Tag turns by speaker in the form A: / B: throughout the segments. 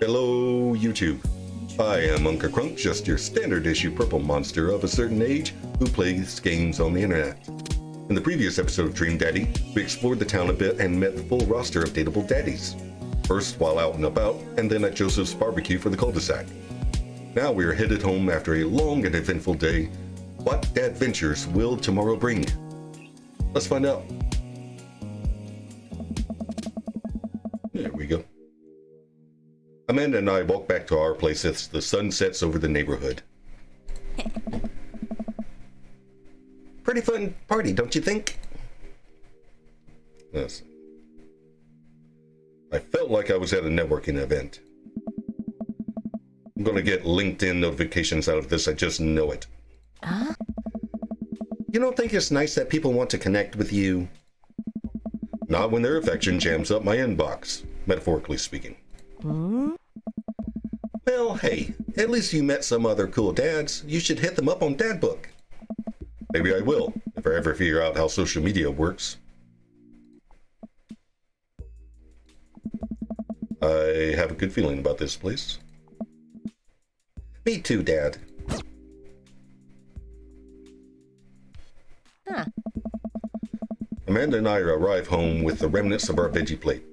A: Hello, YouTube. I am Unca Crunk, just your standard issue purple monster of a certain age who plays games on the internet. In the previous episode of Dream Daddy, we explored the town a bit and met the full roster of dateable daddies. First while out and about, and then at Joseph's barbecue for the cul-de-sac. Now we are headed home after a long and eventful day. What adventures will tomorrow bring? Let's find out. There we go. Amanda and I walk back to our place as the sun sets over the neighborhood. Pretty fun party, don't you think? Yes. I felt like I was at a networking event. I'm gonna get LinkedIn notifications out of this, I just know it.
B: Huh?
A: You don't think it's nice that people want to connect with you? Not when their affection jams up my inbox, metaphorically speaking. Well, hey, at least you met some other cool dads. You should hit them up on Dadbook. Maybe I will, if I ever figure out how social media works. I have a good feeling about this place. Me too, Dad.
B: Huh.
A: Amanda and I arrive home with the remnants of our veggie plate.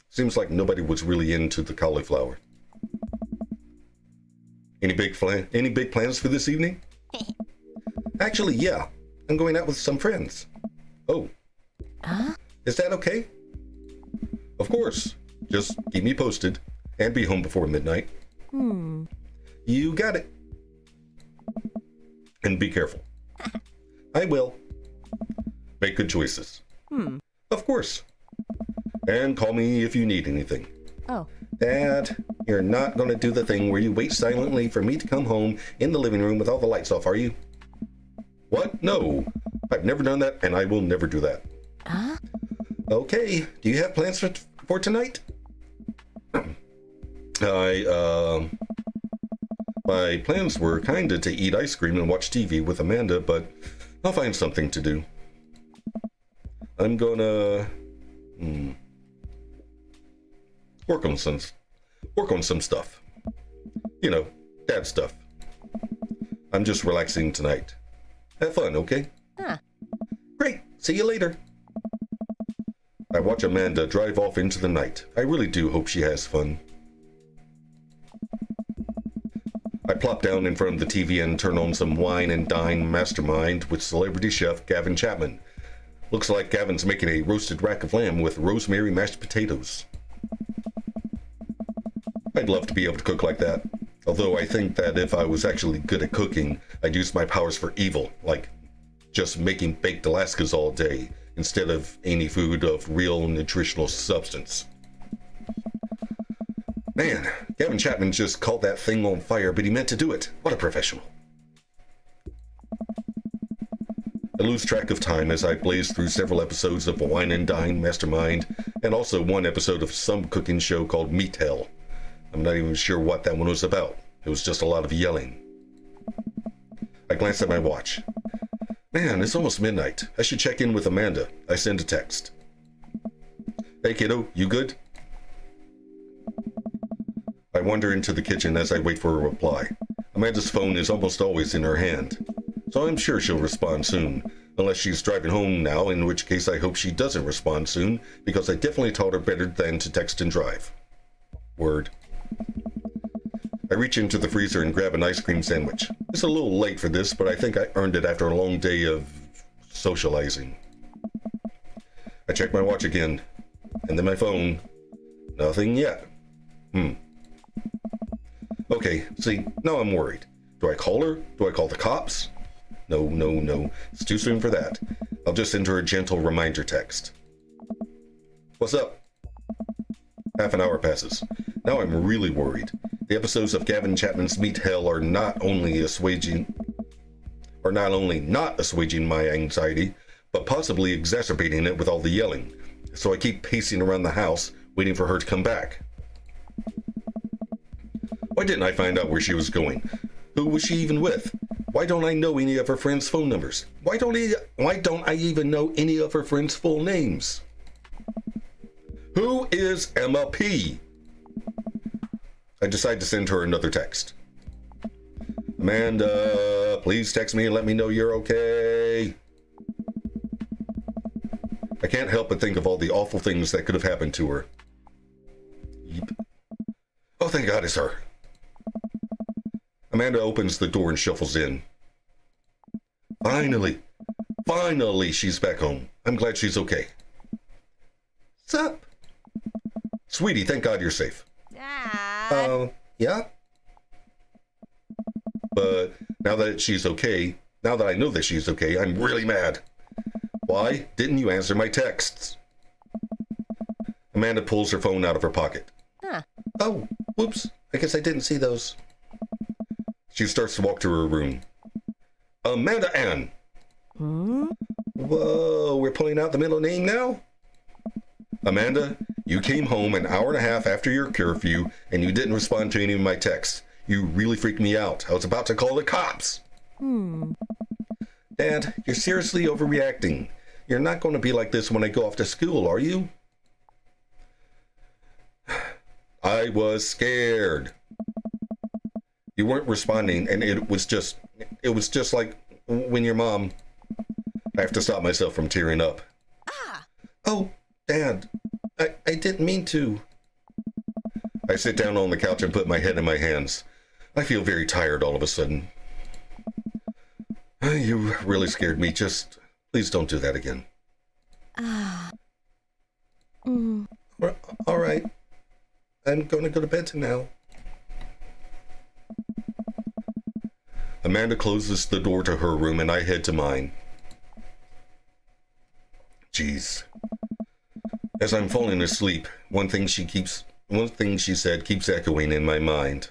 A: Seems like nobody was really into the cauliflower. Any big plans for this evening? Actually, yeah. I'm going out with some friends. Oh.
B: Huh?
A: Is that okay? Of course. Just keep me posted and be home before midnight. You got it. And be careful. I will. Make good choices. Of course. And call me if you need anything.
B: Oh.
A: Dad, you're not going to do the thing where you wait silently for me to come home in the living room with all the lights off, are you? What? No. I've never done that, and I will never do that.
B: Huh?
A: Okay. Do you have plans for tonight? My plans were kinda to eat ice cream and watch TV with Amanda, but I'll find something to do. I'm gonna work on some stuff. You know, dad stuff. I'm just relaxing tonight. Have fun, okay?
B: Huh.
A: Great. See you later. I watch Amanda drive off into the night. I really do hope she has fun. I plop down in front of the TV and turn on some Wine and Dine Mastermind with celebrity chef Gavin Chapman. Looks like Gavin's making a roasted rack of lamb with rosemary mashed potatoes. I'd love to be able to cook like that. Although I think that if I was actually good at cooking, I'd use my powers for evil, like just making baked Alaskas all day, instead of any food of real nutritional substance. Man, Gavin Chapman just caught that thing on fire, but he meant to do it. What a professional. I lose track of time as I blaze through several episodes of Wine and Dine Mastermind, and also one episode of some cooking show called Meat Hell. I'm not even sure what that one was about. It was just a lot of yelling. I glance at my watch. Man, it's almost midnight. I should check in with Amanda. I send a text. Hey kiddo, you good? I wander into the kitchen as I wait for a reply. Amanda's phone is almost always in her hand, so I'm sure she'll respond soon, unless she's driving home now, in which case I hope she doesn't respond soon, because I definitely taught her better than to text and drive. Word. I reach into the freezer and grab an ice cream sandwich. It's a little late for this, but I think I earned it after a long day of socializing. I check my watch again, and then my phone. Nothing yet. Okay, see, now I'm worried. Do I call her? Do I call the cops? No. It's too soon for that. I'll just send her a gentle reminder text. What's up? Half an hour passes. Now I'm really worried. The episodes of Gavin Chapman's Meat Hell are not only not assuaging my anxiety, but possibly exacerbating it with all the yelling. So I keep pacing around the house, waiting for her to come back. Why didn't I find out where she was going? Who was she even with? Why don't I know any of her friends' phone numbers? Why don't I even know any of her friends' full names? Who is Emma P? I decide to send her another text. Amanda, please text me and let me know you're okay. I can't help but think of all the awful things that could have happened to her. Yep. Oh, thank God it's her. Amanda opens the door and shuffles in. Finally, she's back home. I'm glad she's okay. Sup? Sweetie, thank God you're safe.
B: Dad.
A: Yeah? But now that I know that she's okay, I'm really mad. Why didn't you answer my texts? Amanda pulls her phone out of her pocket.
B: Huh.
A: Oh, whoops. I guess I didn't see those. She starts to walk to her room. Amanda Ann. Whoa, we're pulling out the middle name now? Amanda, you came home an hour and a half after your curfew and you didn't respond to any of my texts. You really freaked me out. I was about to call the cops. Dad, you're seriously overreacting. You're not going to be like this when I go off to school, are you? I was scared. You weren't responding, and it was just like when your mom... I have to stop myself from tearing up. Oh, Dad, I didn't mean to. I sit down on the couch and put my head in my hands. I feel very tired all of a sudden. You really scared me. Just please don't do that again. All right. I'm going to go to bed now. Amanda closes the door to her room and I head to mine. Jeez. As I'm falling asleep, one thing she said keeps echoing in my mind.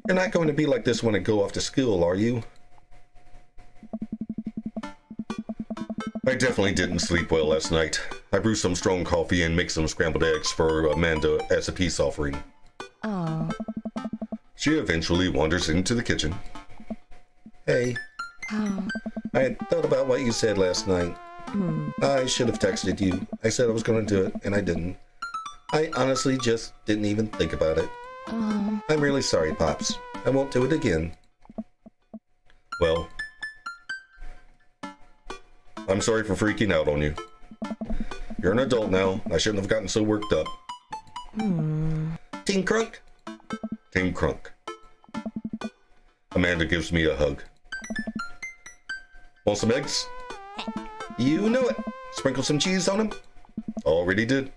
A: You're not going to be like this when I go off to school, are you? I definitely didn't sleep well last night. I brewed some strong coffee and make some scrambled eggs for Amanda as a peace offering.
B: Oh.
A: She eventually wanders into the kitchen. Hey.
B: Oh.
A: I had thought about what you said last night. I should have texted you. I said I was going to do it, and I didn't. I honestly just didn't even think about it. I'm really sorry, Pops. I won't do it again. Well, I'm sorry for freaking out on you. You're an adult now. I shouldn't have gotten so worked up. Team Crunk? Team Crunk. Amanda gives me a hug. Want some eggs? You know it. Sprinkle some cheese on them. Already did.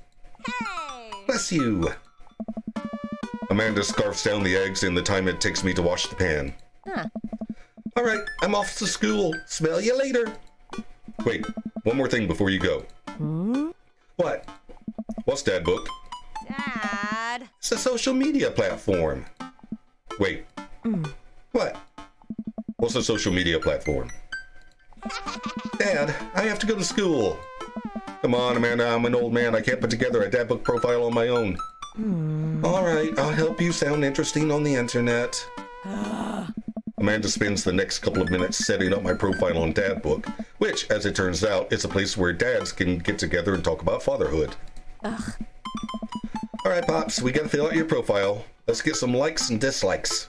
B: Hey.
A: Bless you. Amanda scarfs down the eggs in the time it takes me to wash the pan. All right, I'm off to school. Smell you later. Wait, one more thing before you go. What? What's Dad Book?
B: Dad.
A: It's a social media platform. Wait. What? What's a social media platform? Dad, I have to go to school. Come on, Amanda, I'm an old man. I can't put together a Dad Book profile on my own. All right, I'll help you sound interesting on the internet. Amanda spends the next couple of minutes setting up my profile on Dad Book, which, as it turns out, is a place where dads can get together and talk about fatherhood. All right, Pops, we gotta fill out your profile. Let's get some likes and dislikes.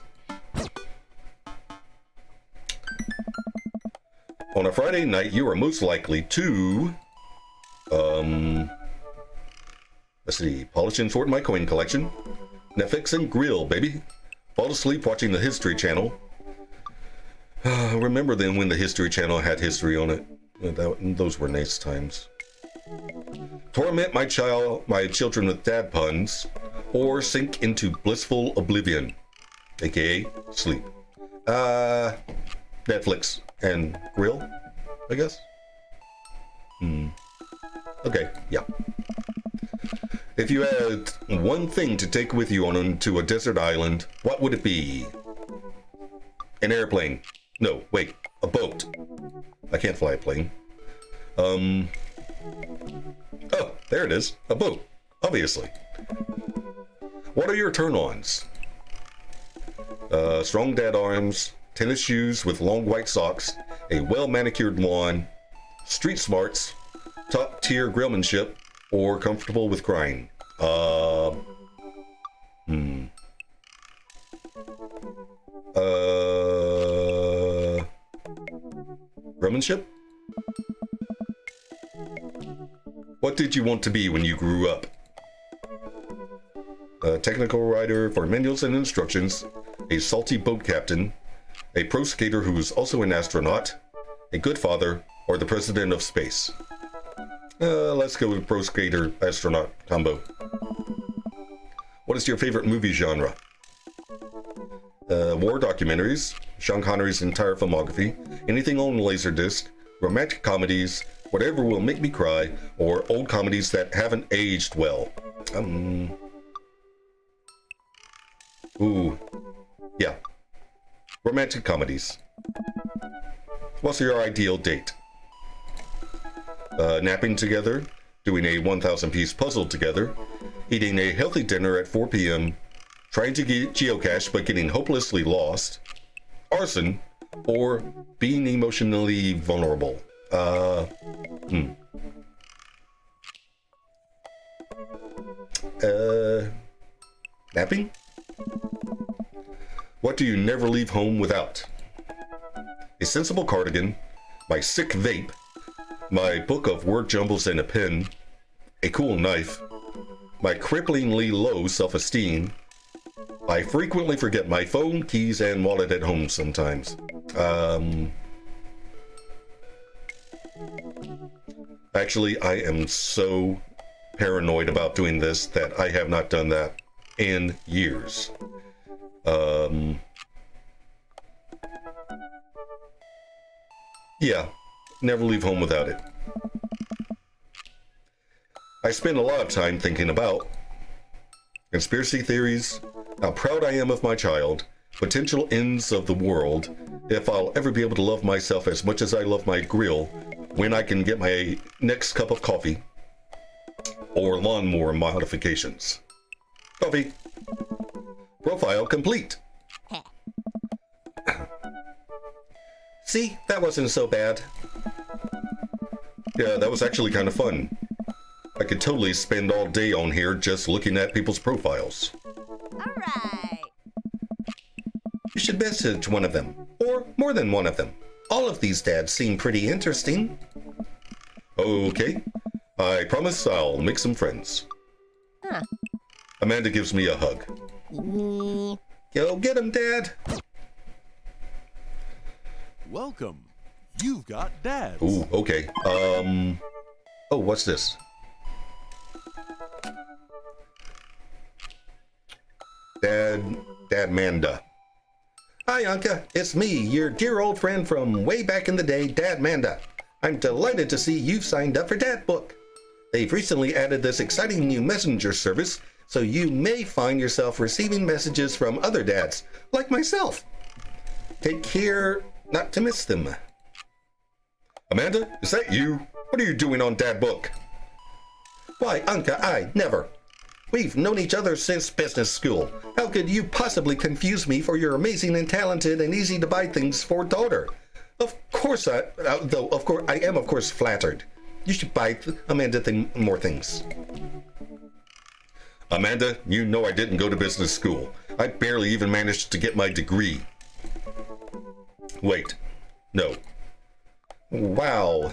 A: On a Friday night, you are most likely to, let's see, polish and sort my coin collection, Netflix and grill, baby, fall asleep watching the History Channel. Remember then when the History Channel had history on it? Those were nice times. Torment my children with dad puns, or sink into blissful oblivion, aka sleep. Netflix and grill, I guess. Okay, yeah. If you had one thing to take with you onto a desert island, what would it be? An airplane. No, wait, a boat. I can't fly a plane. Oh, there it is, a boat, obviously. What are your turn-ons? Strong dad arms, tennis shoes with long white socks, a well-manicured lawn, street smarts, top-tier grillmanship, or comfortable with crying. Romanship? What did you want to be when you grew up? A technical writer for manuals and instructions, a salty boat captain, a pro skater who is also an astronaut, a good father, or the president of space. Let's go with pro skater astronaut combo. What is your favorite movie genre? War documentaries, Sean Connery's entire filmography, anything on Laserdisc, romantic comedies, whatever will make me cry, or old comedies that haven't aged well. Yeah. Romantic comedies. What's your ideal date? Napping together, doing a 1,000-piece puzzle together, eating a healthy dinner at 4 p.m., trying to geocache but getting hopelessly lost, arson, or being emotionally vulnerable. Napping? What do you never leave home without? A sensible cardigan, my sick vape, my book of word jumbles and a pen, a cool knife, my cripplingly low self-esteem. I frequently forget my phone, keys, and wallet at home sometimes. Actually, I am so paranoid about doing this that I have not done that in years. Yeah, never leave home without it. I spend a lot of time thinking about conspiracy theories, how proud I am of my child, potential ends of the world, if I'll ever be able to love myself as much as I love my grill, when I can get my next cup of coffee, or lawnmower modifications. Coffee. Profile complete. See, that wasn't so bad. Yeah, that was actually kind of fun. I could totally spend all day on here just looking at people's profiles.
B: All right.
A: You should message one of them, or more than one of them. All of these dads seem pretty interesting. Okay, I promise I'll make some friends.
B: Huh.
A: Amanda gives me a hug. Go get him, Dad.
C: Welcome. You've got dads.
A: Ooh, okay. Oh, what's this? Dad Manda. Hi, Unca. It's me, your dear old friend from way back in the day, Dad Manda. I'm delighted to see you've signed up for Dad Book. They've recently added this exciting new messenger service, so you may find yourself receiving messages from other dads, like myself. Take care not to miss them. Amanda, is that you? What are you doing on Dad Book? Why, Unca, I never. We've known each other since business school. How could you possibly confuse me for your amazing and talented and easy to buy things for daughter? Of course I am of course flattered. You should buy Amanda more things. Amanda, you know I didn't go to business school. I barely even managed to get my degree. Wait, no. Wow.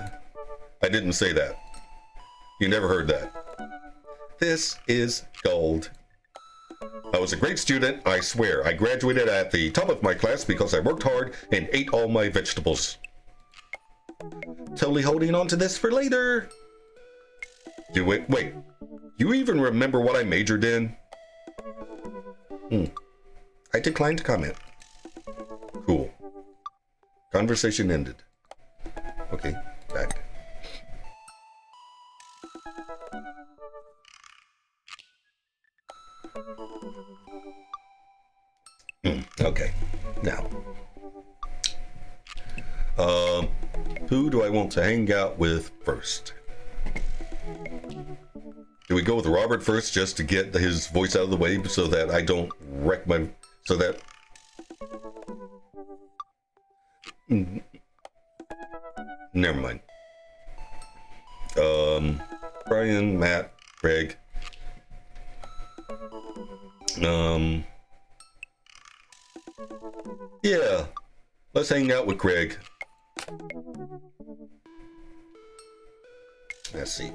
A: I didn't say that. You never heard that. This is gold. I was a great student, I swear. I graduated at the top of my class because I worked hard and ate all my vegetables. Totally holding on to this for later. Wait. You even remember what I majored in? I declined to comment. Cool. Conversation ended. Okay, back. Okay, now. Who do I want to hang out with first? Do we go with Robert first just to get his voice out of the way so that I don't wreck my... so that... Never mind. Brian, Matt, Craig. Yeah, let's hang out with Craig. Let's see.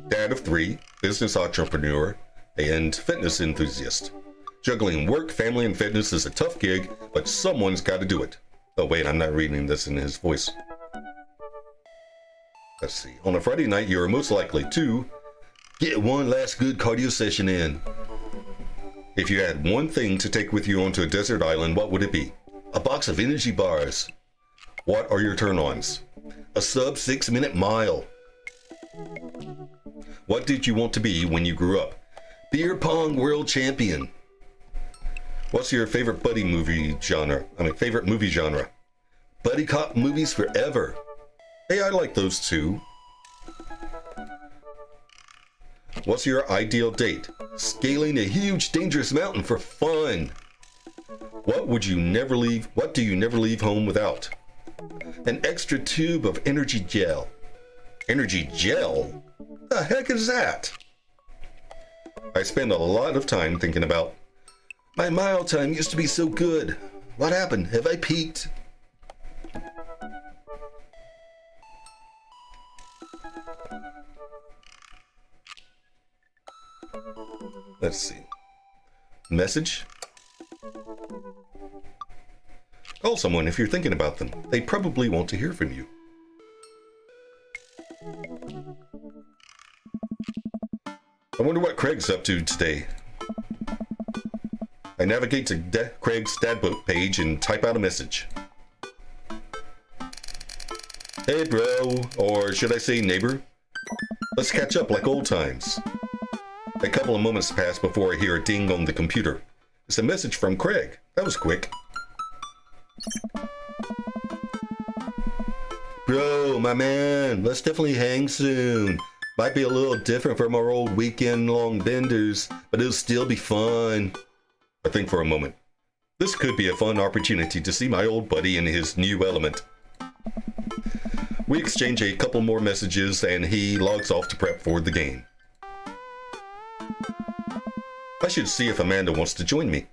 A: Dad of 3, business entrepreneur, and fitness enthusiast. Juggling work, family, and fitness is a tough gig, but someone's got to do it. Oh wait, I'm not reading this in his voice. Let's see. On a Friday night, you are most likely to get one last good cardio session in. If you had one thing to take with you onto a desert island, what would it be? A box of energy bars. What are your turn-ons? A sub 6-minute mile. What did you want to be when you grew up? Beer pong world champion. What's your favorite movie genre? Buddy cop movies forever. Hey, I like those too. What's your ideal date? Scaling a huge dangerous mountain for fun. What do you never leave home without? An extra tube of energy gel. Energy gel? The heck is that? I spend a lot of time thinking about my mile time used to be so good. What happened? Have I peaked? Let's see. Message? Call someone if you're thinking about them. They probably want to hear from you. I wonder what Craig's up to today. I navigate to Craig's Dadbook page and type out a message. Hey bro, or should I say neighbor? Let's catch up like old times. A couple of moments pass before I hear a ding on the computer. It's a message from Craig. That was quick. Bro, my man, let's definitely hang soon. Might be a little different from our old weekend-long benders, but it'll still be fun. I think for a moment. This could be a fun opportunity to see my old buddy in his new element. We exchange a couple more messages and he logs off to prep for the game. I should see if Amanda wants to join me.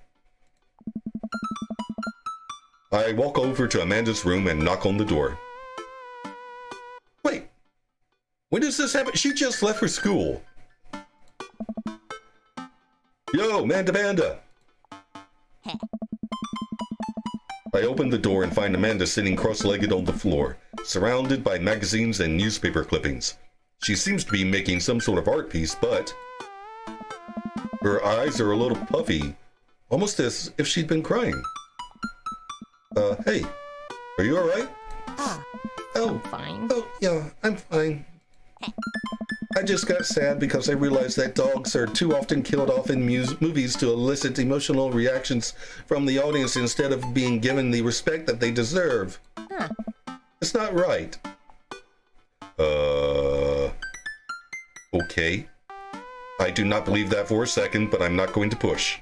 A: I walk over to Amanda's room and knock on the door. Wait, when does this happen? She just left for school. Yo, Amanda. I open the door and find Amanda sitting cross-legged on the floor, surrounded by magazines and newspaper clippings. She seems to be making some sort of art piece, but her eyes are a little puffy, almost as if she'd been crying. Hey, are you alright?
B: I'm fine.
A: Oh, yeah, I'm fine. I just got sad because I realized that dogs are too often killed off in movies to elicit emotional reactions from the audience instead of being given the respect that they deserve. It's not right. Okay. I do not believe that for a second, but I'm not going to push.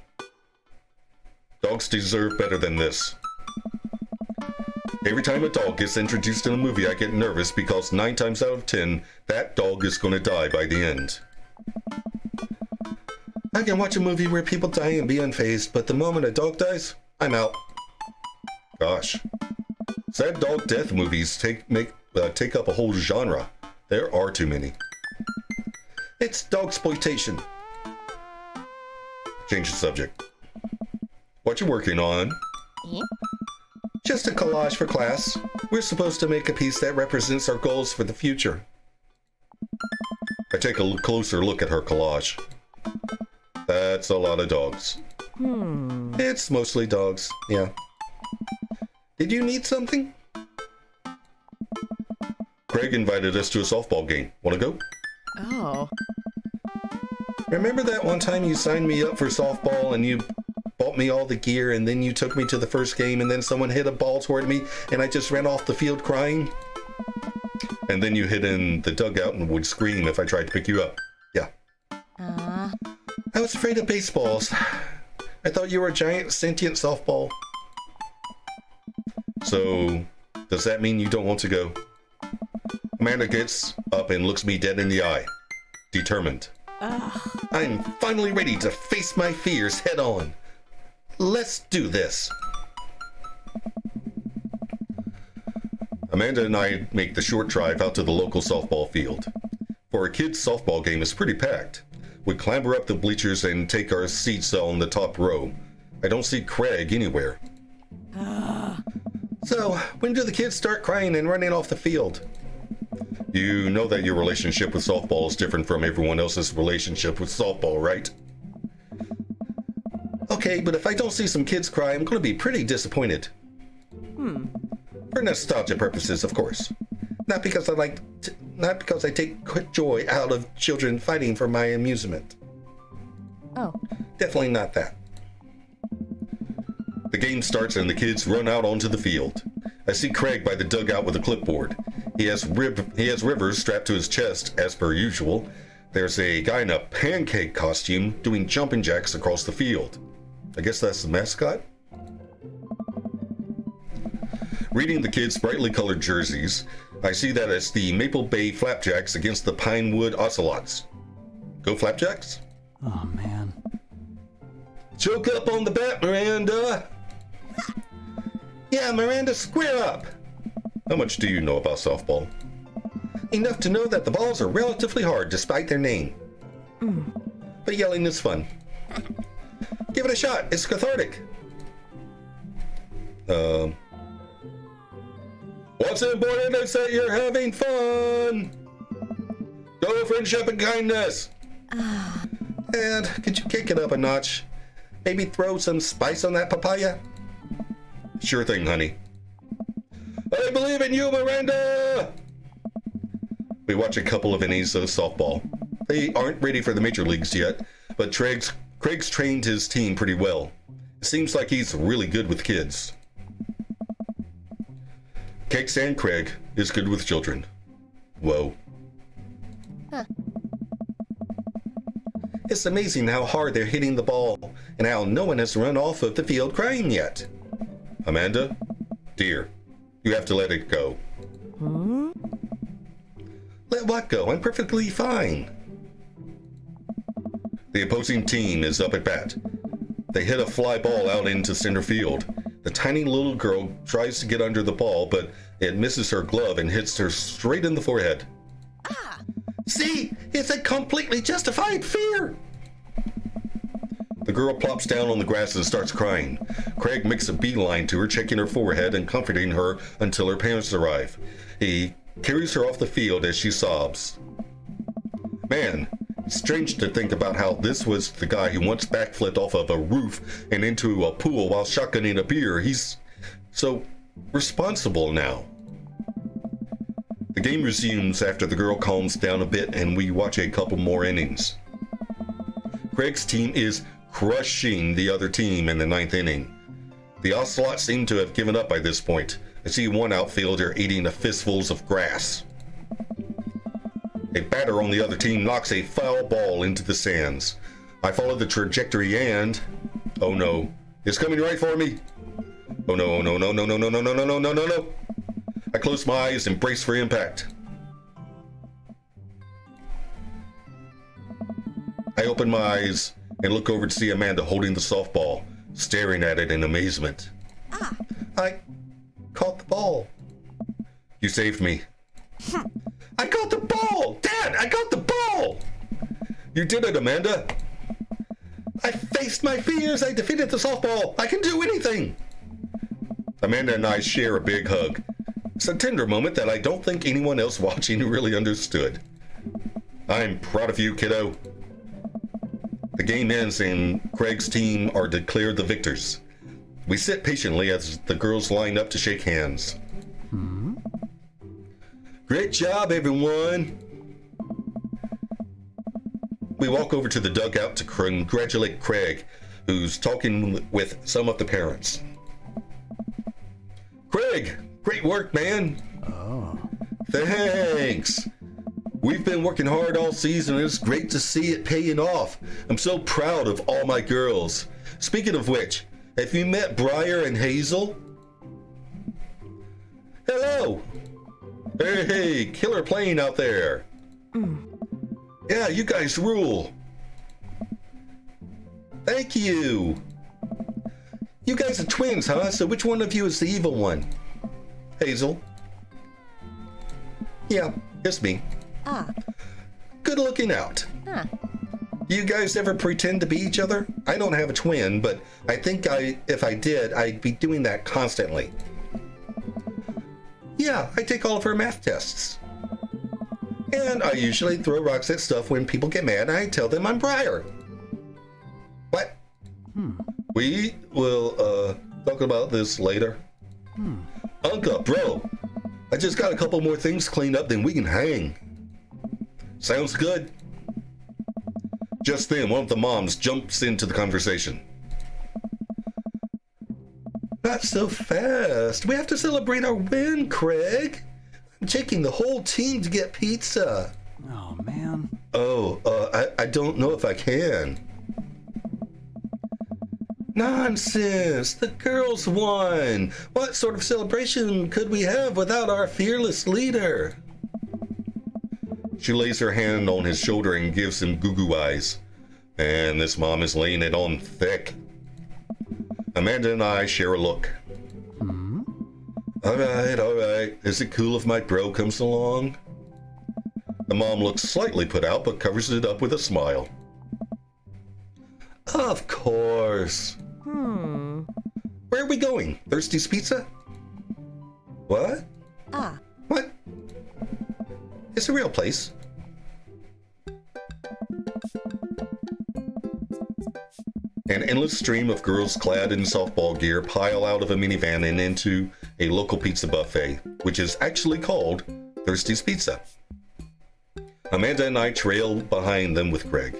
A: Dogs deserve better than this. Every time a dog gets introduced in a movie, I get nervous because 9 times out of 10, that dog is going to die by the end. I can watch a movie where people die and be unfazed, but the moment a dog dies, I'm out. Gosh. Sad dog death movies take up a whole genre. There are too many. It's dogsploitation. Change the subject. What you working on? Just a collage for class. We're supposed to make a piece that represents our goals for the future. I take a closer look at her collage. That's a lot of dogs. It's mostly dogs, yeah. Did you need something? Craig invited us to a softball game. Wanna go?
B: Oh.
A: Remember that one time you signed me up for softball and you bought me all the gear and then you took me to the first game and then someone hit a ball toward me and I just ran off the field crying? And then you hid in the dugout and would scream if I tried to pick you up. Yeah. I was afraid of baseballs. I thought you were a giant sentient softball. So, does that mean you don't want to go? Amanda gets up and looks me dead in the eye. Determined. I'm finally ready to face my fears head on. Let's do this. Amanda and I make the short drive out to the local softball field. For a kid's softball game, it's pretty packed. We clamber up the bleachers and take our seats on the top row. I don't see Craig anywhere. So, when do the kids start crying and running off the field? You know that your relationship with softball is different from everyone else's relationship with softball, right? Okay, but if I don't see some kids cry, I'm going to be pretty disappointed. For nostalgia purposes, of course. Not because I take quick joy out of children fighting for my amusement.
B: Oh.
A: Definitely not that. The game starts and the kids run out onto the field. I see Craig by the dugout with a clipboard. He has Rivers strapped to his chest, as per usual. There's a guy in a pancake costume doing jumping jacks across the field. I guess that's the mascot? Reading the kids' brightly colored jerseys, I see that it's the Maple Bay Flapjacks against the Pinewood Ocelots. Go Flapjacks?
D: Oh, man.
A: Choke up on the bat, Miranda! Yeah, Miranda, square up! How much do you know about softball? Enough to know that the balls are relatively hard despite their name. But yelling is fun. Give it a shot, it's cathartic. What's important is that you're having fun! Go friendship and kindness! And could you kick it up a notch? Maybe throw some spice on that papaya? Sure thing, honey. I believe in you, Miranda! We watch a couple of innings of softball. They aren't ready for the major leagues yet, but Craig's trained his team pretty well. It seems like he's really good with kids. Cakes and Craig is good with children. Whoa. It's amazing how hard they're hitting the ball and how no one has run off of the field crying yet. Amanda, dear, you have to let it go. Let what go? I'm perfectly fine. The opposing team is up at bat. They hit a fly ball out into center field. The tiny little girl tries to get under the ball, but it misses her glove and hits her straight in the forehead. See, it's a completely justified fear. The girl plops down on the grass and starts crying. Craig makes a beeline to her, checking her forehead and comforting her until her parents arrive. He carries her off the field as she sobs. Man, it's strange to think about how this was the guy who once backflipped off of a roof and into a pool while shotgunning a beer. He's so responsible now. The game resumes after the girl calms down a bit and we watch a couple more innings. Craig's team is crushing the other team in the 9th inning. The Ocelots seem to have given up by this point. I see one outfielder eating a fistfuls of grass. A batter on the other team knocks a foul ball into the stands. I follow the trajectory and... oh no, it's coming right for me. Oh no, no, no, no, no, no, no, no, no, no, no, no, no. I close my eyes and brace for impact. I open my eyes and look over to see Amanda holding the softball, staring at it in amazement. I caught the ball. You saved me. I caught the ball! Dad, I got the ball! You did it, Amanda. I faced my fears. I defeated the softball. I can do anything. Amanda and I share a big hug. It's a tender moment that I don't think anyone else watching really understood. I'm proud of you, kiddo. The game ends and Craig's team are declared the victors. We sit patiently as the girls line up to shake hands. Great job, everyone. We walk over to the dugout to congratulate Craig, who's talking with some of the parents. Craig, great work, man.
D: Oh.
A: Thanks. We've been working hard all season, and it's great to see it paying off. I'm so proud of all my girls. Speaking of which, have you met Briar and Hazel? Hello. Hey, killer plane out there. Yeah, you guys rule. Thank you. You guys are twins, huh? So which one of you is the evil one? Hazel. Yeah, it's me.
B: Ah.
A: Good looking out.
B: Huh.
A: You guys ever pretend to be each other? I don't have a twin, but I think if I did, I'd be doing that constantly. Yeah, I take all of her math tests. And I usually throw rocks at stuff when people get mad and I tell them I'm Briar. What? We will talk about this later. Unca, bro, I just got a couple more things cleaned up, then we can hang. Sounds good. Just then, one of the moms jumps into the conversation. Not so fast. We have to celebrate our win, Craig. I'm taking the whole team to get pizza.
C: Oh, man.
A: Oh, I don't know if I can. Nonsense. The girls won. What sort of celebration could we have without our fearless leader? She lays her hand on his shoulder and gives him goo-goo eyes. And this mom is laying it on thick. Amanda and I share a look. All right. Is it cool if my bro comes along? The mom looks slightly put out, but covers it up with a smile. Of course. Where are we going? Thirsty's Pizza? What?
B: Ah.
A: What? It's a real place. An endless stream of girls clad in softball gear pile out of a minivan and into a local pizza buffet, which is actually called Thirsty's Pizza. Amanda and I trail behind them with Craig.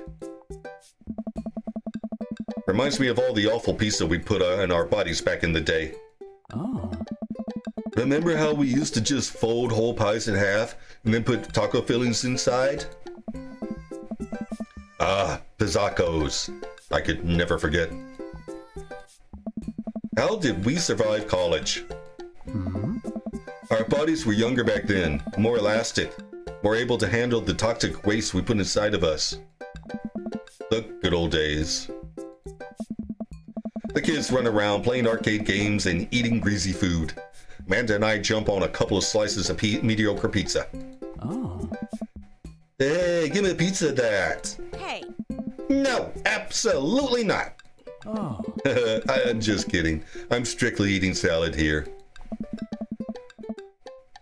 A: Reminds me of all the awful pizza we put on our bodies back in the day.
C: Oh.
A: Remember how we used to just fold whole pies in half and then put taco fillings inside? Ah, pizzacos. I could never forget. How did we survive college? Our bodies were younger back then, more elastic, more able to handle the toxic waste we put inside of us. The good old days. The kids run around playing arcade games and eating greasy food. Amanda and I jump on a couple of slices of mediocre pizza.
C: Oh.
A: Hey, give me a pizza of that.
B: Hey.
A: No, absolutely not.
C: Oh.
A: I'm just kidding. I'm strictly eating salad here.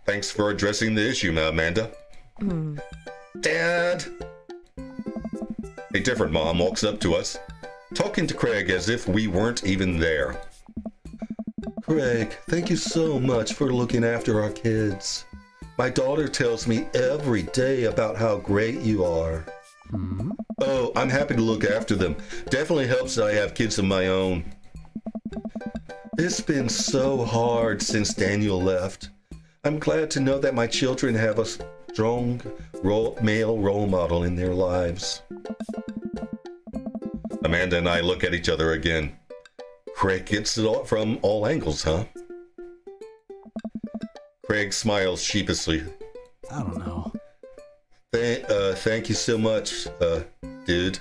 A: Thanks for addressing the issue, Amanda. Dad. A different mom walks up to us, talking to Craig as if we weren't even there. Craig, thank you so much for looking after our kids. My daughter tells me every day about how great you are. Oh, I'm happy to look after them. Definitely helps that I have kids of my own. It's been so hard since Daniel left. I'm glad to know that my children have a strong male role model in their lives. Amanda and I look at each other again. Craig gets it all from all angles, huh? Craig smiles sheepishly.
C: I don't know.
A: Thank you so much, dude.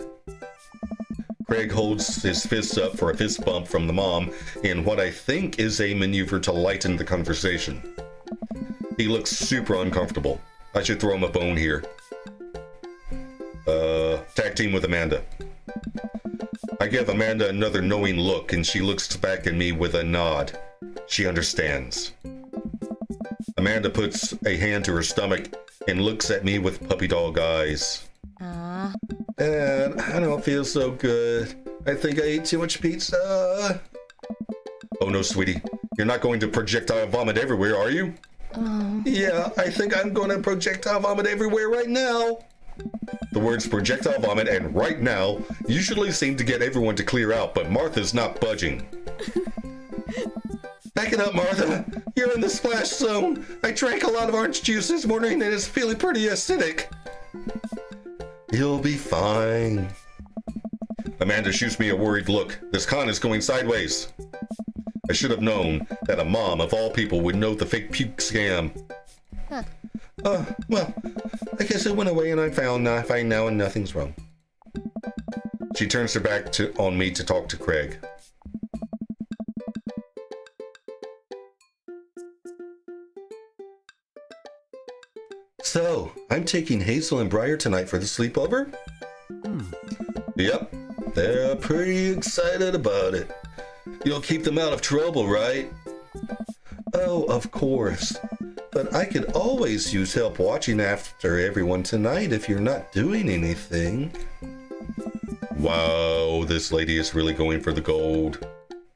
A: Craig holds his fists up for a fist bump from the mom in what I think is a maneuver to lighten the conversation. He looks super uncomfortable. I should throw him a bone here. Tag team with Amanda. I give Amanda another knowing look and she looks back at me with a nod. She understands. Amanda puts a hand to her stomach and looks at me with puppy dog eyes. And I don't feel so good. I think I ate too much pizza. Oh no, sweetie. You're not going to projectile vomit everywhere, are you? Yeah, I think I'm going to projectile vomit everywhere right now. The words projectile vomit and right now usually seem to get everyone to clear out, but Martha's not budging. Back it up, Martha. You're in the splash zone. I drank a lot of orange juice this morning and it's feeling pretty acidic. You'll be fine. Amanda shoots me a worried look. This con is going sideways. I should have known that a mom of all people would know the fake puke scam. Well, I guess it went away and I'm fine now and nothing's wrong. She turns her back on me to talk to Craig. So, I'm taking Hazel and Briar tonight for the sleepover? Yep, they're pretty excited about it. You'll keep them out of trouble, right? Oh, of course. But I could always use help watching after everyone tonight if you're not doing anything. Wow, this lady is really going for the gold.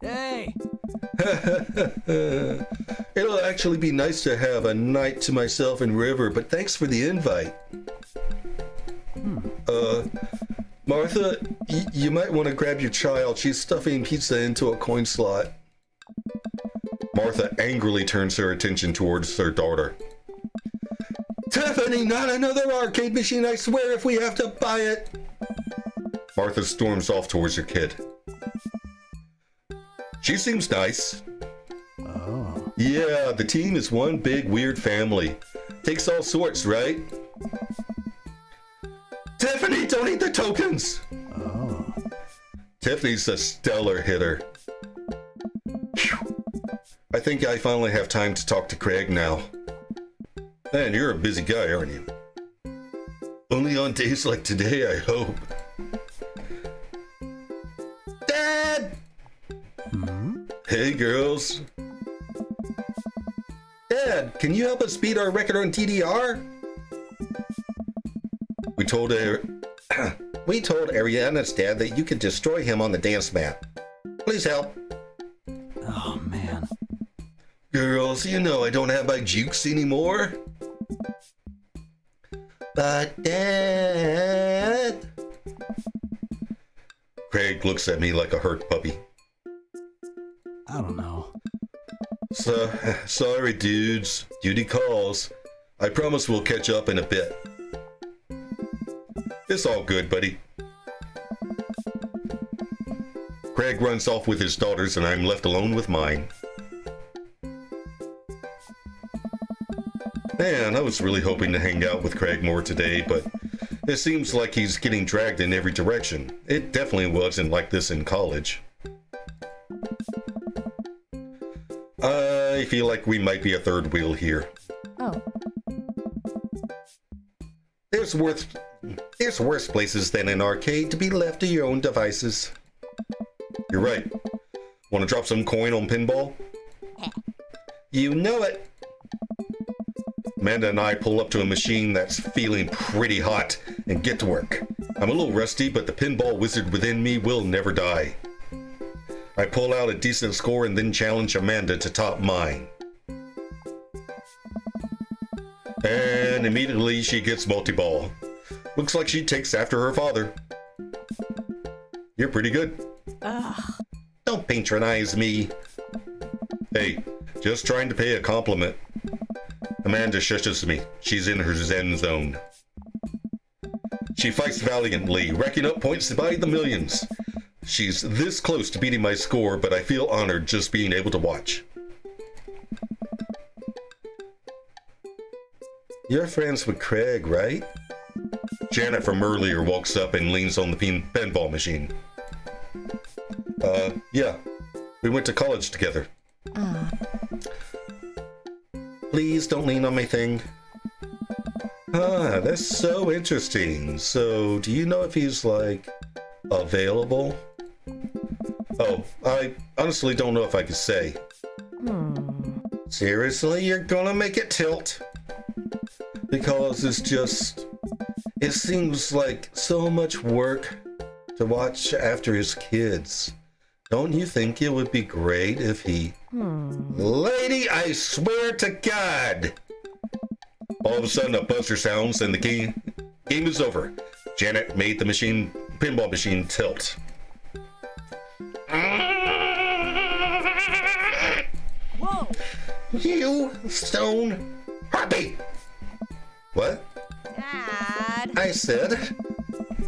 C: Hey!
A: It'll actually be nice to have a night to myself in River, but thanks for the invite. Martha, you might want to grab your child. She's stuffing pizza into a coin slot. Martha angrily turns her attention towards her daughter. Tiffany, not another arcade machine, I swear, if we have to buy it. Martha storms off towards her kid. She seems nice.
C: Oh.
A: Yeah, the team is one big weird family. Takes all sorts, right? Tiffany, don't eat the tokens!
C: Oh.
A: Tiffany's a stellar hitter. Whew. I think I finally have time to talk to Craig now. Man, you're a busy guy, aren't you? Only on days like today, I hope. Dad! Hey, girls. Dad, can you help us beat our record on TDR? We told Ariana's dad that you could destroy him on the dance mat. Please help.
C: Oh, man.
A: Girls, you know I don't have my jukes anymore. But Dad... Craig looks at me like a hurt puppy.
C: I don't know.
A: Sorry, dudes. Duty calls. I promise we'll catch up in a bit. It's all good, buddy. Craig runs off with his daughters and I'm left alone with mine. Man, I was really hoping to hang out with Craig more today, but it seems like he's getting dragged in every direction. It definitely wasn't like this in college. I feel like we might be a third wheel here.
B: Oh.
A: There's worse places than an arcade to be left to your own devices. You're right. Want to drop some coin on pinball? You know it. Amanda and I pull up to a machine that's feeling pretty hot and get to work. I'm a little rusty, but the pinball wizard within me will never die. I pull out a decent score and then challenge Amanda to top mine. And immediately she gets multi-ball. Looks like she takes after her father. You're pretty good.
B: Ugh.
A: Don't patronize me. Hey, just trying to pay a compliment. Amanda shushes me. She's in her zen zone. She fights valiantly, racking up points by the millions. She's this close to beating my score, but I feel honored just being able to watch. You're friends with Craig, right? Janet from earlier walks up and leans on the pinball machine. Yeah. We went to college together. Please don't lean on my thing. Ah, that's so interesting. So, do you know if he's, like, available? Oh, I honestly don't know if I could say. Seriously, you're gonna make it tilt? Because it seems like so much work to watch after his kids. Don't you think it would be great if he... Lady, I swear to God! All of a sudden a buzzer sounds and the game is over. Janet made the pinball machine tilt.
B: Whoa!
A: You stone harpy! What?
B: Dad.
A: I said,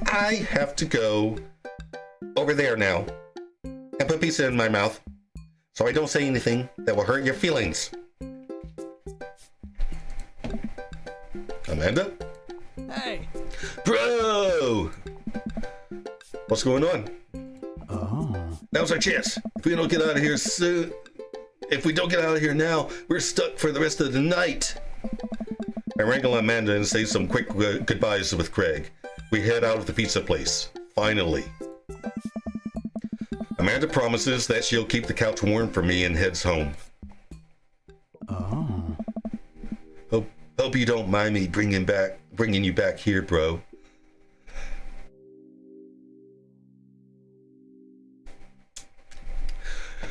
A: I have to go over there now and put pizza in my mouth so I don't say anything that will hurt your feelings. Amanda?
C: Hey.
A: Bro! What's going on?
C: Oh.
A: Now's our chance. If we don't get out of here soon, if we don't get out of here now, we're stuck for the rest of the night. I wrangle Amanda and say some quick goodbyes with Craig. We head out of the pizza place. Finally. Amanda promises that she'll keep the couch warm for me and heads home.
C: Oh.
A: Hope you don't mind me bringing you back here, bro.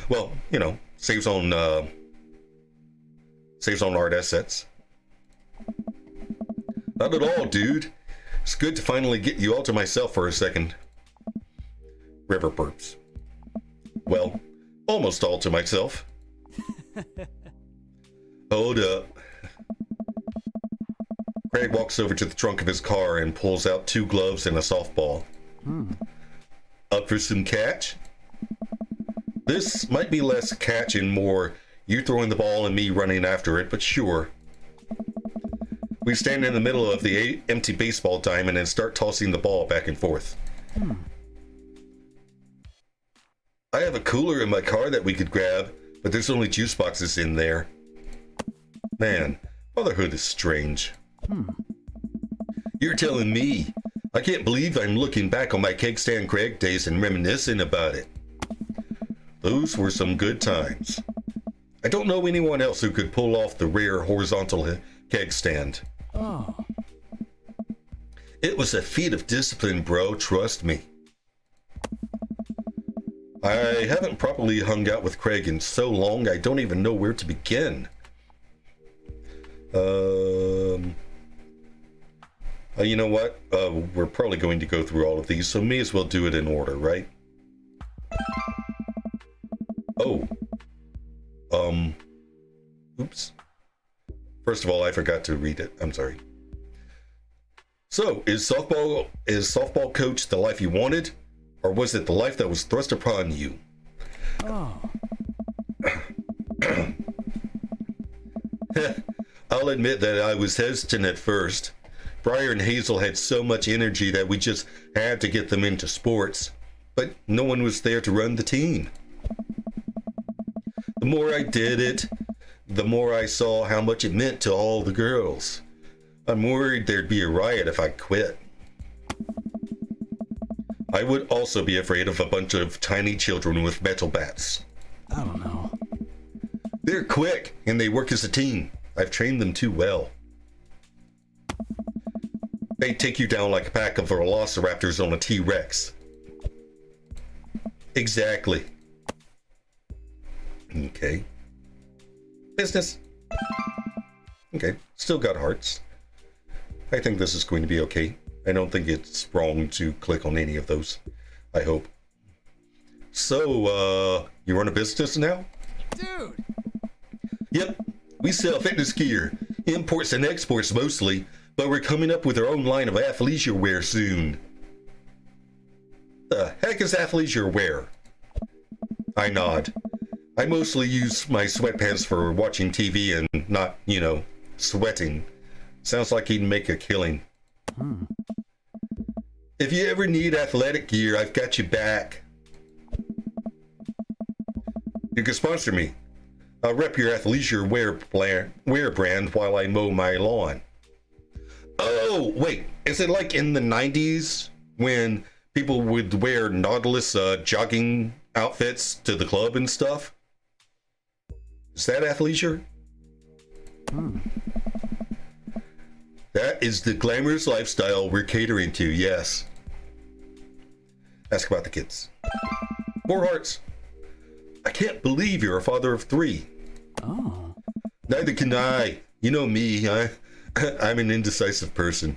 A: Well, you know, saves on art assets. Not at all, dude. It's good to finally get you all to myself for a second. River burps. Well, almost all to myself. Hold up. Craig walks over to the trunk of his car and pulls out 2 gloves and a softball. Up for some catch? This might be less catch and more you throwing the ball and me running after it, but sure. We stand in the middle of the empty baseball diamond and start tossing the ball back and forth. I have a cooler in my car that we could grab, but there's only juice boxes in there. Man, motherhood is strange. You're telling me. I can't believe I'm looking back on my Keg Stand Craig days and reminiscing about it. Those were some good times. I don't know anyone else who could pull off the rare horizontal keg stand.
C: Oh.
A: It was a feat of discipline, bro, trust me. I haven't properly hung out with Craig in so long, I don't even know where to begin. You know what? We're probably going to go through all of these, so may as well do it in order, right? Oh. Oops. First of all, I forgot to read it. I'm sorry. So, is softball coach the life you wanted? Or was it the life that was thrust upon you?
C: Oh.
A: I'll admit that I was hesitant at first. Briar and Hazel had so much energy that we just had to get them into sports. But no one was there to run the team. The more I did it, the more I saw how much it meant to all the girls. I'm worried there'd be a riot if I quit. I would also be afraid of a bunch of tiny children with metal bats.
C: I don't know.
A: They're quick, and they work as a team. I've trained them too well. They take you down like a pack of velociraptors on a T-Rex. Exactly. Okay. Business. Okay, still got hearts. I think this is going to be okay. I don't think it's wrong to click on any of those. I hope. So, you run a business now?
C: Dude!
A: Yep, we sell fitness gear. Imports and exports mostly, but we're coming up with our own line of athleisure wear soon. The heck is athleisure wear? I nod. I mostly use my sweatpants for watching TV and not, you know, sweating. Sounds like he'd make a killing. If you ever need athletic gear, I've got you back. You can sponsor me. I'll rep your athleisure wear brand while I mow my lawn. Oh, wait. Is it like in the 90s when people would wear Nautilus jogging outfits to the club and stuff? Is that athleisure? That is the glamorous lifestyle we're catering to, yes. Ask about the kids. 4 hearts. I can't believe you're a father of 3.
C: Oh.
A: Neither can I. You know me, I'm an indecisive person.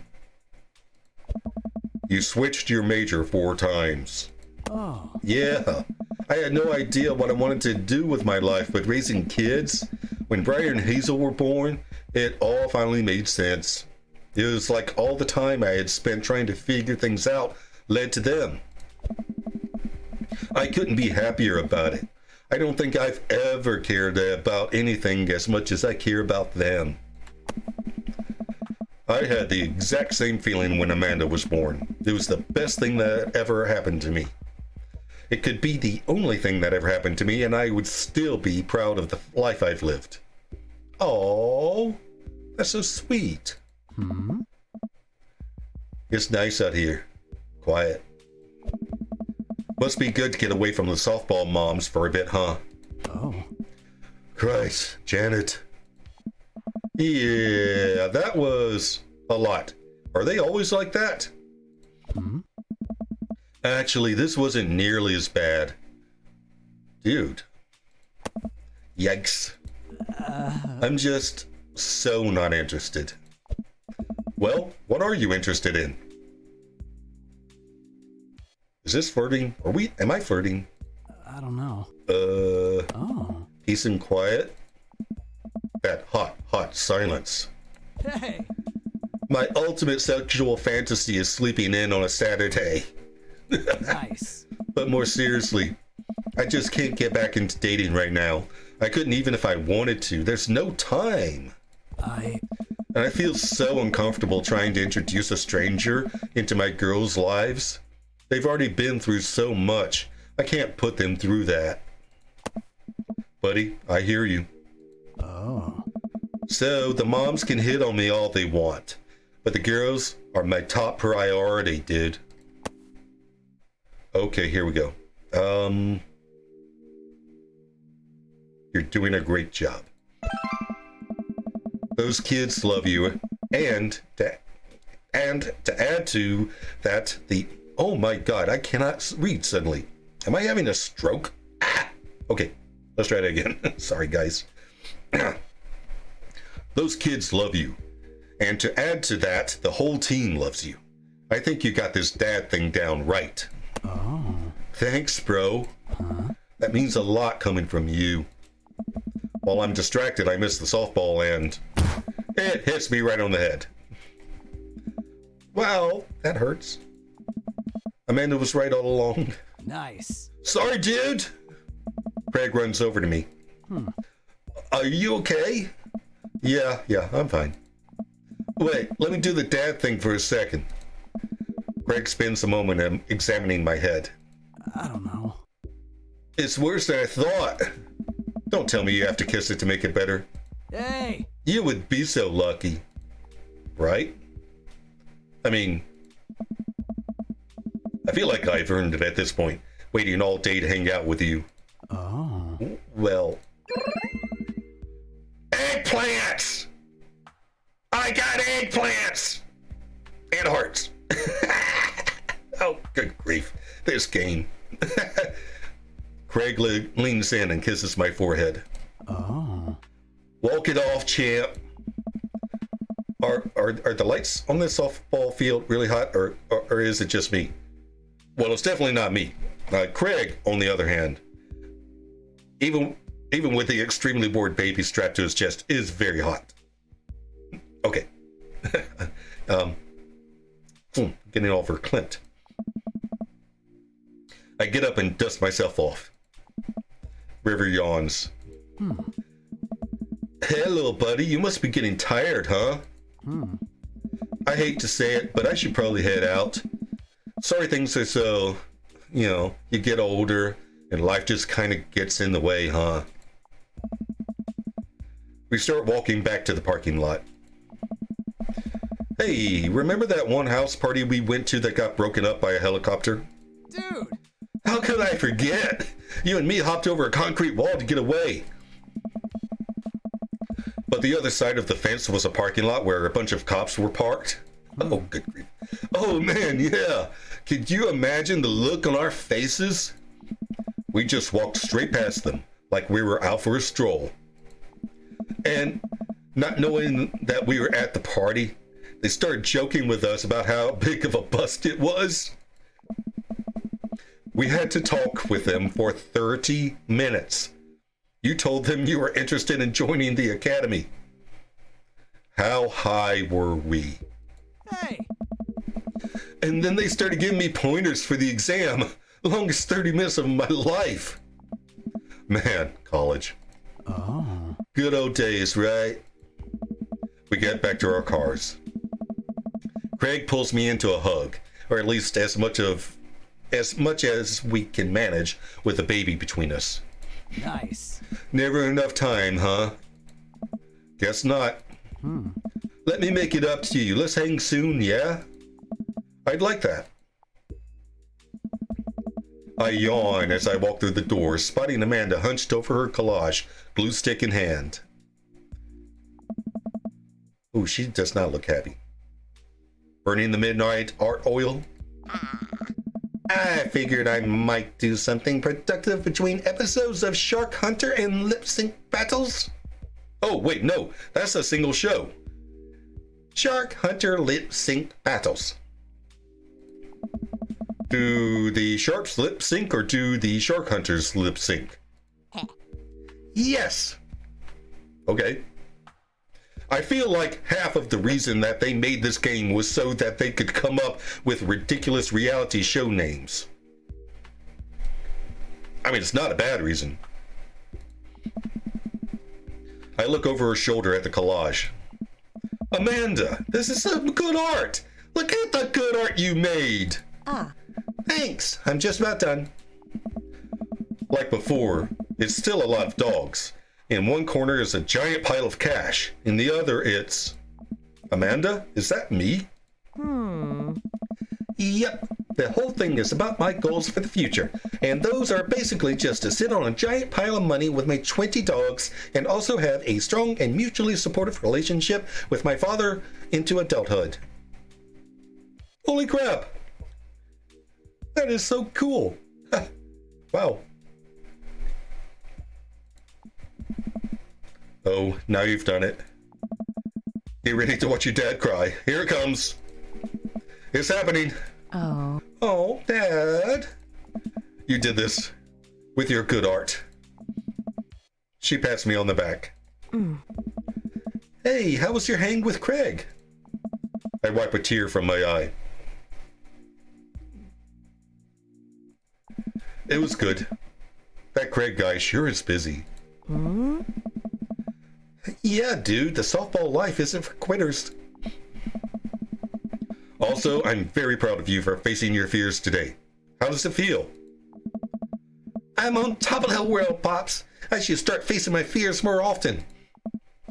A: You switched your major 4 times.
C: Oh.
A: Yeah, I had no idea what I wanted to do with my life, but raising kids, when Briar and Hazel were born, it all finally made sense. It was like all the time I had spent trying to figure things out led to them. I couldn't be happier about it. I don't think I've ever cared about anything as much as I care about them. I had the exact same feeling when Amanda was born. It was the best thing that ever happened to me. It could be the only thing that ever happened to me, and I would still be proud of the life I've lived. Oh, that's so sweet. It's nice out here. Quiet. Must be good to get away from the softball moms for a bit, huh?
C: Oh.
A: Christ, Janet. Yeah, that was a lot. Are they always like that? Actually, this wasn't nearly as bad. Dude. Yikes. I'm just so not interested. Well, what are you interested in? Is this flirting? Am I flirting?
C: I don't know. Oh.
A: Peace and quiet. That hot silence.
C: Hey.
A: My ultimate sexual fantasy is sleeping in on a Saturday.
C: Nice.
A: But more seriously, I just can't get back into dating right now. I couldn't even if I wanted to. There's no time. And I feel so uncomfortable trying to introduce a stranger into my girls' lives. They've already been through so much. I can't put them through that. Buddy, I hear you.
C: Oh.
A: So the moms can hit on me all they want, but the girls are my top priority, dude. Okay, here we go. You're doing a great job. Those kids love you, and to add to that, oh my God, I cannot read suddenly. Am I having a stroke? Okay, let's try it again. Sorry, guys. Those kids love you, and to add to that, the whole team loves you. I think you got this dad thing down right.
C: Oh.
A: Thanks, bro. That means a lot coming from you. While I'm distracted, I miss the softball and it hits me right on the head. Well, that hurts. Amanda was right all along.
C: Nice.
A: Sorry, dude. Craig runs over to me. Are you okay? Yeah, I'm fine. Wait, let me do the dad thing for a second. Craig spends a moment examining my head.
C: I don't know.
A: It's worse than I thought. Don't tell me you have to kiss it to make it better.
C: Hey!
A: You would be so lucky. Right? I mean, I feel like I've earned it at this point, waiting all day to hang out with you.
C: Oh.
A: Well... Eggplants! I got eggplants! And hearts. Oh, good grief. This game. Craig leans in and kisses my forehead.
C: Oh.
A: Walk it off, champ. Are the lights on this softball field really hot, or is it just me? Well, it's definitely not me. Craig, on the other hand, even with the extremely bored baby strapped to his chest, is very hot. Okay. Getting all verklempt. I get up and dust myself off. River yawns. Hey, little buddy, you must be getting tired, huh? I hate to say it, but I should probably head out. Sorry things are so, you get older and life just kind of gets in the way, huh? We start walking back to the parking lot. Hey, remember that one house party we went to that got broken up by a helicopter?
C: Dude!
A: How could I forget? You and me hopped over a concrete wall to get away. But the other side of the fence was a parking lot where a bunch of cops were parked. Oh, good grief. Oh, man, yeah. Could you imagine the look on our faces? We just walked straight past them, like we were out for a stroll. And not knowing that we were at the party, they started joking with us about how big of a bust it was. We had to talk with them for 30 minutes. You told them you were interested in joining the academy. How high were we?
C: Hey!
A: And then they started giving me pointers for the exam. The longest 30 minutes of my life. Man, college.
C: Oh.
A: Good old days, right? We get back to our cars. Craig pulls me into a hug, or at least as much as we can manage with a baby between us.
C: Nice.
A: Never enough time, huh? Guess not. Let me make it up to you. Let's hang soon, yeah? I'd like that. I yawn as I walk through the door, spotting Amanda hunched over her collage, glue stick in hand. Ooh, she does not look happy. Burning the midnight art oil? I figured I might do something productive between episodes of Shark Hunter and Lip Sync Battles. Oh, wait, no, that's a single show. Shark Hunter Lip Sync Battles. Do the sharks lip sync or do the shark hunters lip sync? Yes. Okay. I feel like half of the reason that they made this game was so that they could come up with ridiculous reality show names. I mean, it's not a bad reason. I look over her shoulder at the collage. Amanda, this is some good art. Look at the good art you made. Thanks, I'm just about done. Like before, it's still a lot of dogs. In one corner is a giant pile of cash. In the other, it's... Amanda, is that me? Yep, the whole thing is about my goals for the future. And those are basically just to sit on a giant pile of money with my 20 dogs and also have a strong and mutually supportive relationship with my father into adulthood. Holy crap! That is so cool. Wow. Oh, now you've done it. Get ready to watch your dad cry. Here it comes. It's happening. Oh, Dad. You did this with your good art. She pats me on the back. Hey, how was your hang with Craig? I wipe a tear from my eye. It was good. That Craig guy sure is busy. Yeah, dude, the softball life isn't for quitters. Also, I'm very proud of you for facing your fears today. How does it feel? I'm on top of the world, Pops. I should start facing my fears more often.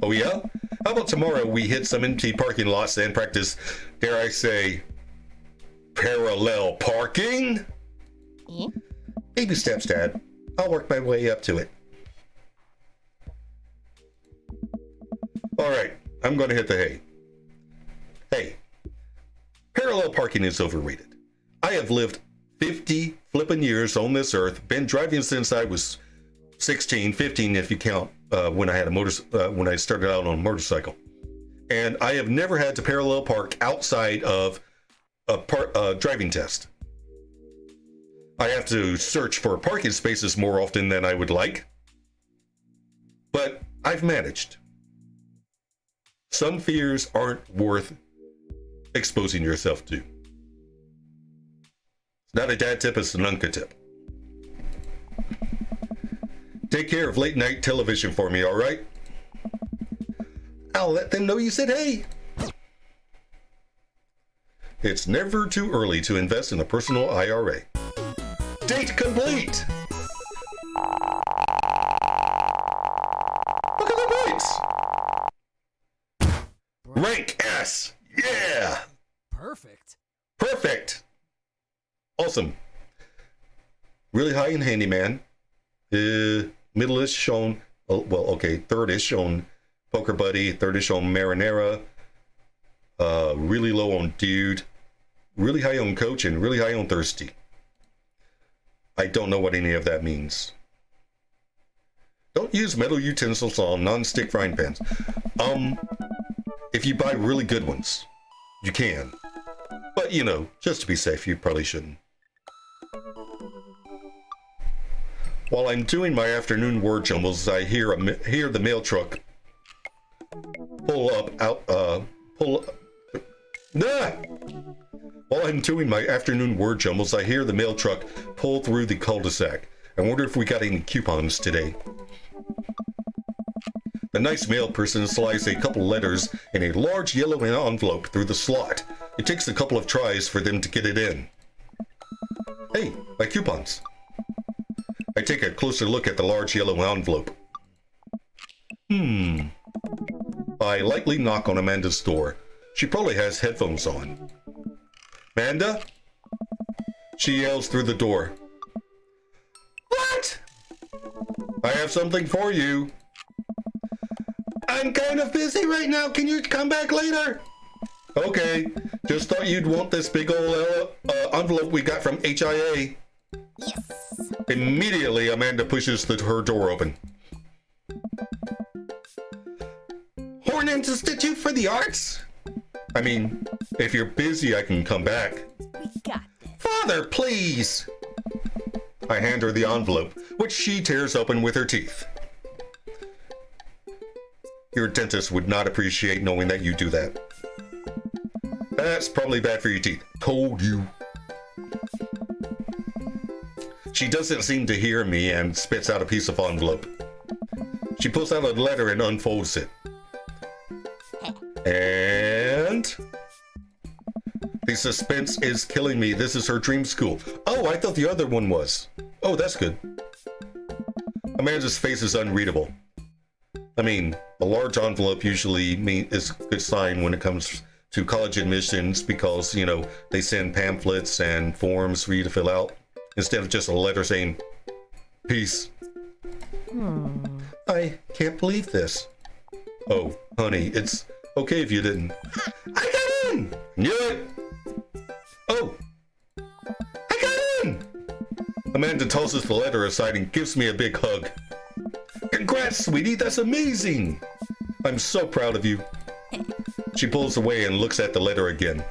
A: Oh yeah? How about tomorrow we hit some empty parking lots and practice, dare I say, parallel parking? Baby steps, Dad. I'll work my way up to it. All right, I'm going to hit the hay. Hey, parallel parking is overrated. I have lived 50 flippin' years on this earth, been driving since I was 16, 15 if you count when I had when I started out on a motorcycle. And I have never had to parallel park outside of a driving test. I have to search for parking spaces more often than I would like, but I've managed. Some fears aren't worth exposing yourself to. It's not a dad tip, it's an Unca tip. Take care of late night television for me, all right? I'll let them know you said hey. It's never too early to invest in a personal IRA. Date complete! Look at the points! Rank S! Yeah!
C: Perfect.
A: Perfect! Awesome. Really high in handyman. Middle is shown, well, okay, third is shown poker buddy, third is shown marinara. Really low on dude. Really high on coach and really high on thirsty. I don't know what any of that means. Don't use metal utensils on non-stick frying pans. If you buy really good ones, you can. But, you know, just to be safe, you probably shouldn't. While I'm doing my afternoon word jumbles, I hear the mail truck pull up. While I'm doing my afternoon word jumbles, I hear the mail truck pull through the cul-de-sac. I wonder if we got any coupons today. The nice mail person slides a couple letters in a large yellow envelope through the slot. It takes a couple of tries for them to get it in. Hey, my coupons. I take a closer look at the large yellow envelope. I lightly knock on Amanda's door. She probably has headphones on. Amanda? She yells through the door. What? I have something for you. I'm kind of busy right now. Can you come back later? Okay. Just thought you'd want this big old envelope we got from HIA.
B: Yes.
A: Immediately, Amanda pushes her door open. Horn Institute for the Arts? I mean, if you're busy, I can come back.
B: We got this.
A: Father, please! I hand her the envelope, which she tears open with her teeth. Your dentist would not appreciate knowing that you do that. That's probably bad for your teeth. Told you. She doesn't seem to hear me and spits out a piece of envelope. She pulls out a letter and unfolds it. And... the suspense is killing me. This is her dream school. Oh, I thought the other one was. Oh, that's good. Amanda's face is unreadable. I mean, a large envelope usually is a good sign when it comes to college admissions because, you know, they send pamphlets and forms for you to fill out instead of just a letter saying, peace. I can't believe this. Oh, honey, it's okay if you didn't. I got in! Knew it! Oh! I got in! Amanda tosses the letter aside and gives me a big hug. Congrats, sweetie, that's amazing! I'm so proud of you. She pulls away and looks at the letter again.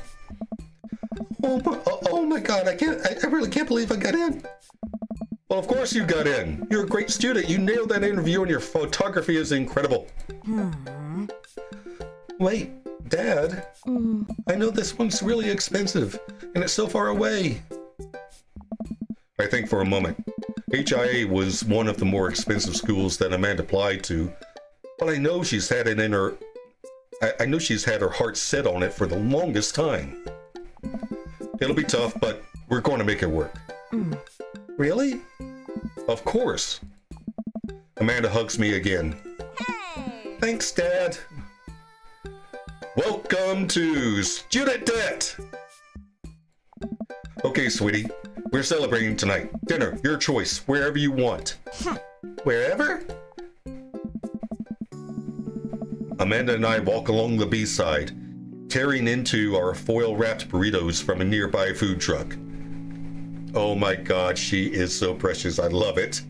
A: Oh my God, I really can't believe I got in. Well, of course you got in. You're a great student. You nailed that interview and your photography is incredible. Wait, Dad, I know this one's really expensive and it's so far away. I think for a moment. HIA was one of the more expensive schools that Amanda applied to, but I know she's had it in her. I know she's had her heart set on it for the longest time. It'll be tough, but we're going to make it work. Really? Of course. Amanda hugs me again.
B: Hey.
A: Thanks, Dad. Welcome to Student Debt. Okay, sweetie. We're celebrating tonight. Dinner, your choice, wherever you want. Wherever? Amanda and I walk along the B-side, tearing into our foil-wrapped burritos from a nearby food truck. Oh my God, she is so precious. I love it.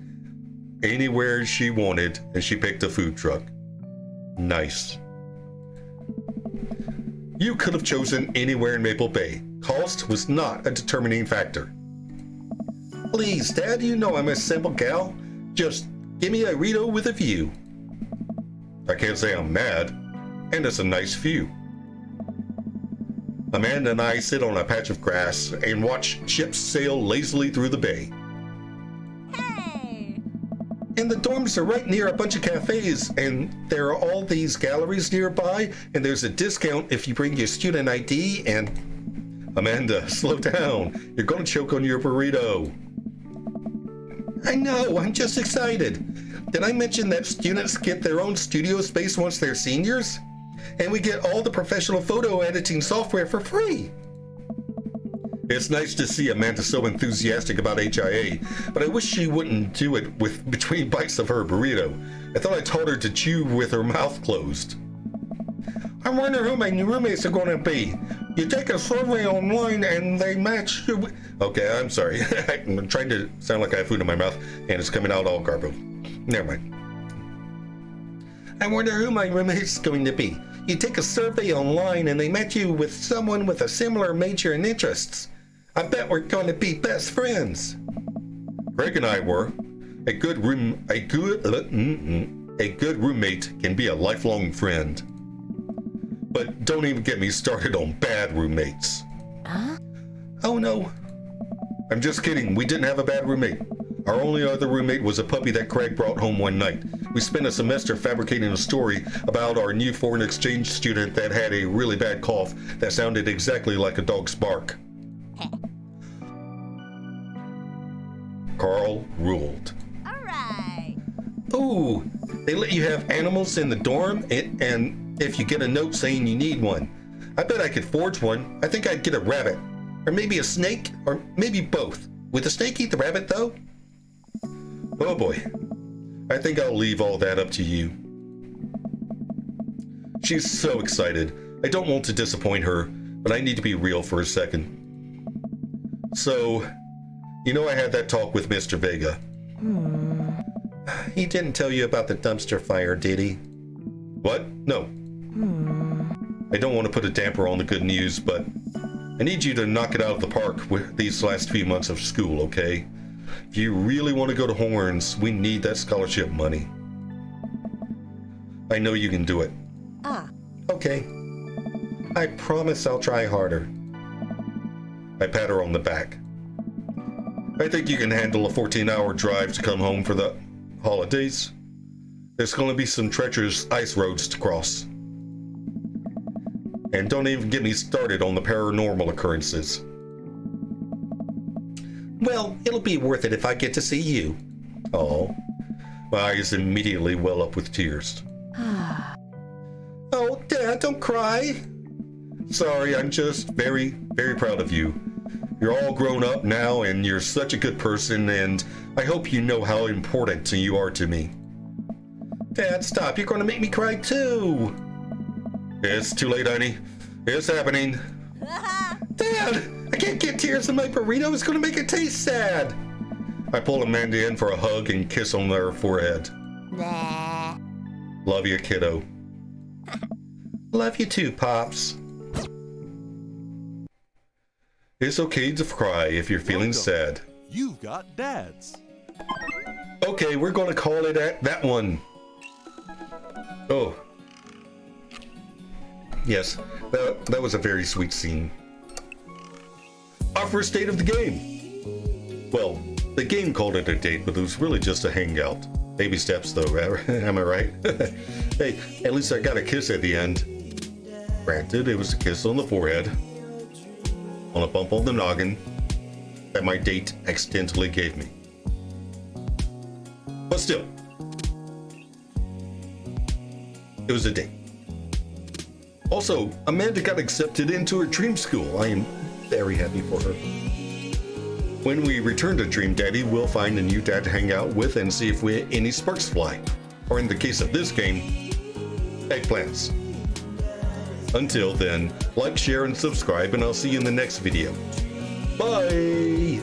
A: Anywhere she wanted, and she picked a food truck. Nice. You could have chosen anywhere in Maple Bay. Cost was not a determining factor. Please, Dad, you know I'm a simple gal. Just give me a burrito with a view. I can't say I'm mad, and it's a nice view. Amanda and I sit on a patch of grass and watch ships sail lazily through the bay.
B: Hey.
A: And the dorms are right near a bunch of cafes, and there are all these galleries nearby, and there's a discount if you bring your student ID, and... Amanda, slow down. You're gonna choke on your burrito. I know, I'm just excited. Did I mention that students get their own studio space once they're seniors? And we get all the professional photo editing software for free. It's nice to see Amanda so enthusiastic about HIA, but I wish she wouldn't do it with between bites of her burrito. I thought I taught her to chew with her mouth closed. I wonder who my new roommates are going to be. You take a survey online and they match you with... Okay, I'm sorry. I'm trying to sound like I have food in my mouth and it's coming out all garbled. Never mind. I wonder who my roommate's going to be. You take a survey online and they match you with someone with a similar major and interests. I bet we're going to be best friends. Greg and I were. A good roommate can be a lifelong friend. But don't even get me started on bad roommates.
B: Huh?
A: Oh no. I'm just kidding. We didn't have a bad roommate. Our only other roommate was a puppy that Craig brought home one night. We spent a semester fabricating a story about our new foreign exchange student that had a really bad cough that sounded exactly like a dog's bark. Carl ruled.
B: All right.
A: Ooh, they let you have animals in the dorm, and if you get a note saying you need one. I bet I could forge one. I think I'd get a rabbit. Or maybe a snake, or maybe both. Would the snake eat the rabbit, though? Oh boy. I think I'll leave all that up to you. She's so excited. I don't want to disappoint her, but I need to be real for a second. So, you know I had that talk with Mr. Vega. He didn't tell you about the dumpster fire, did he? What? No. I don't want to put a damper on the good news, but I need you to knock it out of the park with these last few months of school, okay? If you really want to go to Horns, we need that scholarship money. I know you can do it. Okay. I promise I'll try harder. I pat her on the back. I think you can handle a 14-hour drive to come home for the holidays. There's going to be some treacherous ice roads to cross. And don't even get me started on the paranormal occurrences. Well, it'll be worth it if I get to see you. Oh, my eyes immediately well up with tears. Oh, Dad, don't cry. Sorry, I'm just very, very proud of you. You're all grown up now, and you're such a good person, and I hope you know how important you are to me. Dad, stop. You're going to make me cry, too. It's too late, honey. It's happening. Dad, I can't get tears in my burrito. It's going to make it taste sad. I pull Amanda in for a hug and kiss on her forehead.
B: Nah.
A: Love you, kiddo. Love you too, Pops. It's okay to cry if you're feeling sad.
D: You've got dads.
A: Okay, we're going to call it at that one. Oh. Yes, that was a very sweet scene. Our first date of the game. Well, the game called it a date, but it was really just a hangout. Baby steps, though, am I right? Hey, at least I got a kiss at the end. Granted, it was a kiss on the forehead, on a bump on the noggin that my date accidentally gave me. But still, it was a date. Also, Amanda got accepted into her dream school. I am very happy for her. When we return to Dream Daddy, we'll find a new dad to hang out with and see if any sparks fly. Or in the case of this game, eggplants. Until then, like, share, and subscribe, and I'll see you in the next video. Bye!